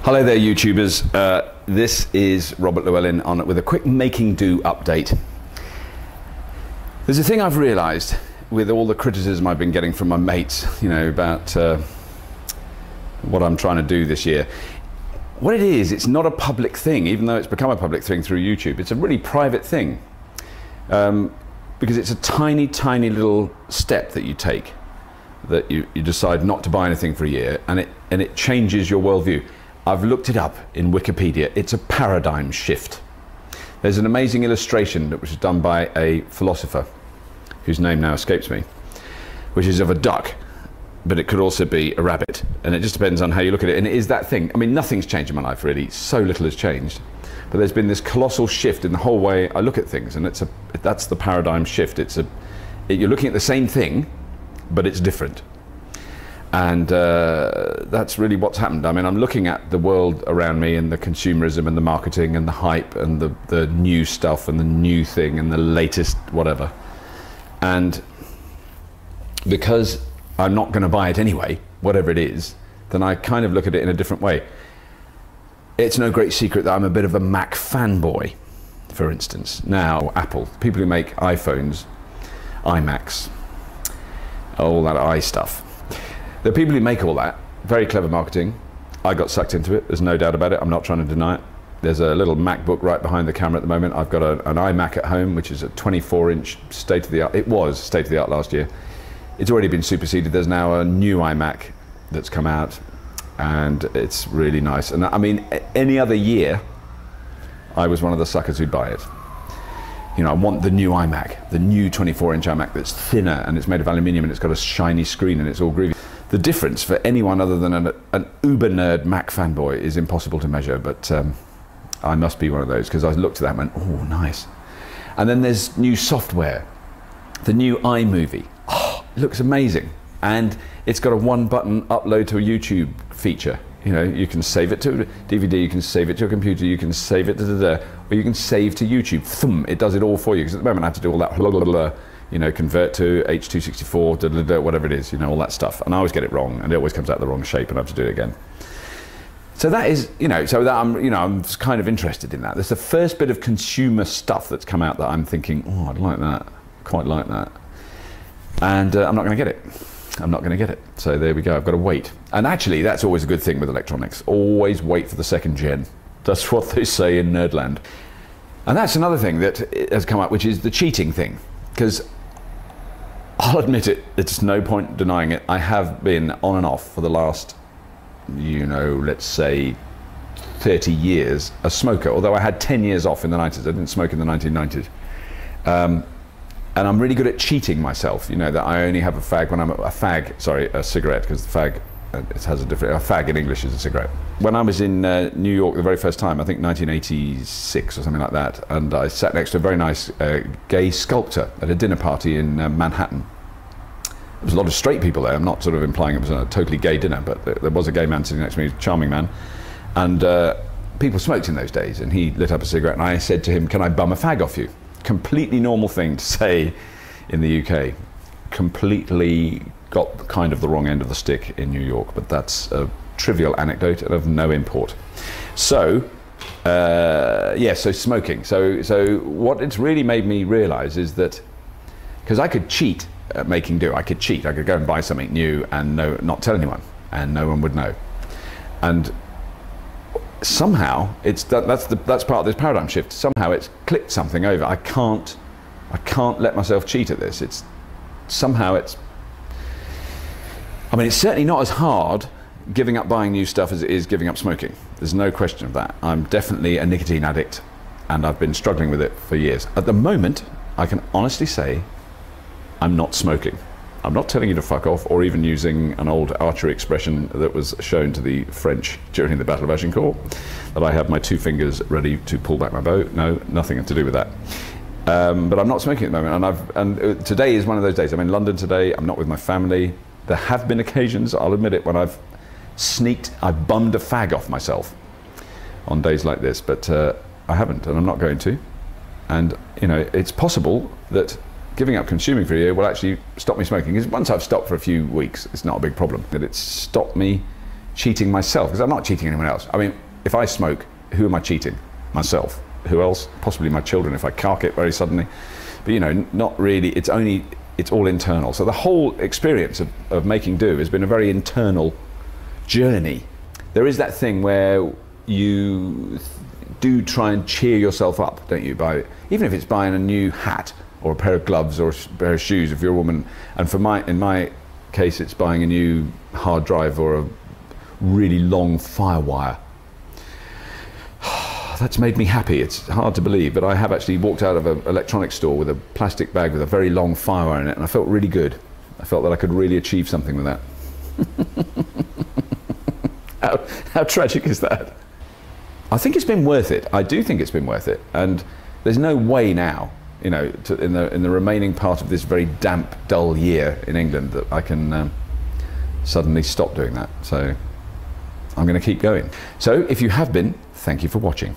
Hello there, YouTubers. This is Robert Llewellyn with a quick making do update. There's a thing I've realised with all the criticism I've been getting from my mates, about what I'm trying to do this year. What it is, it's not a public thing, even though it's become a public thing through YouTube. It's a really private thing because it's a tiny, tiny little step that you take, that you decide not to buy anything for a year, and it changes your worldview. I've looked it up in Wikipedia. It's a paradigm shift. There's an amazing illustration that was done by a philosopher whose name now escapes me, which is of a duck, but it could also be a rabbit, and it just depends on how you look at it. And it is that thing. I mean, nothing's changed in my life really. So little has changed, but there's been this colossal shift in the whole way I look at things, and that's the paradigm shift. You're looking at the same thing, but it's different. And that's really what's happened. I mean, I'm looking at the world around me and the consumerism and the marketing and the hype and the new stuff and the new thing and the latest whatever. And because I'm not going to buy it anyway, whatever it is, then I kind of look at it in a different way. It's no great secret that I'm a bit of a Mac fanboy, for instance. Now, Apple, people who make iPhones, iMacs, all that i stuff. The people who make all that, very clever marketing. I got sucked into it, there's no doubt about it. I'm not trying to deny it. There's a little MacBook right behind the camera at the moment. I've got an iMac at home, which is a 24-inch state-of-the-art. It was state-of-the-art last year. It's already been superseded. There's now a new iMac that's come out, and it's really nice. And I mean, any other year, I was one of the suckers who'd buy it. I want the new iMac, the new 24-inch iMac that's thinner and it's made of aluminium and it's got a shiny screen and it's all groovy. The difference for anyone other than an uber nerd Mac fanboy is impossible to measure, but I must be one of those, because I looked at that and went, oh, nice. And then there's new software, the new iMovie. Oh, it looks amazing. And it's got a one-button upload to a YouTube feature. You can save it to a DVD, you can save it to a computer, you can save it or you can save to YouTube. Thumb, it does it all for you, because at the moment I have to do all that convert to H.264, whatever it is, all that stuff. And I always get it wrong, and it always comes out the wrong shape, and I have to do it again. So that is, so that I'm kind of interested in that. There's the first bit of consumer stuff that's come out that I'm thinking, oh, I'd like that, quite like that. And I'm not going to get it. I'm not going to get it. So there we go, I've got to wait. And actually, that's always a good thing with electronics. Always wait for the second gen. That's what they say in Nerdland. And that's another thing that has come up, which is the cheating thing. Because I'll admit it, it's no point denying it. I have been on and off for the last, let's say 30 years, a smoker. Although I had 10 years off in the 90s. I didn't smoke in the 1990s. And I'm really good at cheating myself, that I only have a fag when I'm a cigarette, because the fag, it has a fag in English is a cigarette. When I was in New York the very first time, I think 1986 or something like that, and I sat next to a very nice gay sculptor at a dinner party in Manhattan. There was a lot of straight people there. I'm not sort of implying it was a totally gay dinner, but there was a gay man sitting next to me, a charming man, and people smoked in those days, and he lit up a cigarette, and I said to him, "Can I bum a fag off you?" Completely normal thing to say in the UK. Completely got kind of the wrong end of the stick in New York, but that's a trivial anecdote and of no import. So, so smoking. So what it's really made me realise is that, because I could cheat at making do, I could cheat. I could go and buy something new and not tell anyone, and no one would know. And somehow that's part of this paradigm shift. Somehow it's clicked something over. I can't let myself cheat at this. It's certainly not as hard giving up buying new stuff as it is giving up smoking. There's no question of that. I'm definitely a nicotine addict, and I've been struggling with it for years. At the moment, I can honestly say I'm not smoking. I'm not telling you to fuck off, or even using an old archery expression that was shown to the French during the Battle of Agincourt, that I have my two fingers ready to pull back my bow. No, nothing to do with that. But I'm not smoking at the moment, and today is one of those days. I'm in London today, I'm not with my family. There have been occasions, I'll admit it, when I've bummed a fag off myself on days like this, but I haven't, and I'm not going to. And it's possible that giving up consuming for a year will actually stop me smoking, because once I've stopped for a few weeks, it's not a big problem. That it's stopped me cheating myself, because I'm not cheating anyone else. I mean, if I smoke, who am I cheating? Myself. Who else? Possibly my children if I cark it very suddenly. But you know, not really. It's all internal. So the whole experience of making do has been a very internal journey. There is that thing where you do try and cheer yourself up, don't you? By even if it's buying a new hat or a pair of gloves or a pair of shoes if you're a woman. And in my case, it's buying a new hard drive or a really long firewire. That's made me happy. It's hard to believe, but I have actually walked out of an electronics store with a plastic bag with a very long firewire in it, and I felt really good. I felt that I could really achieve something with that. How tragic is that? I think it's been worth it. I do think it's been worth it, and there's no way now, you know, in the remaining part of this very damp, dull year in England that I can suddenly stop doing that. So I'm going to keep going. So if you have been, thank you for watching.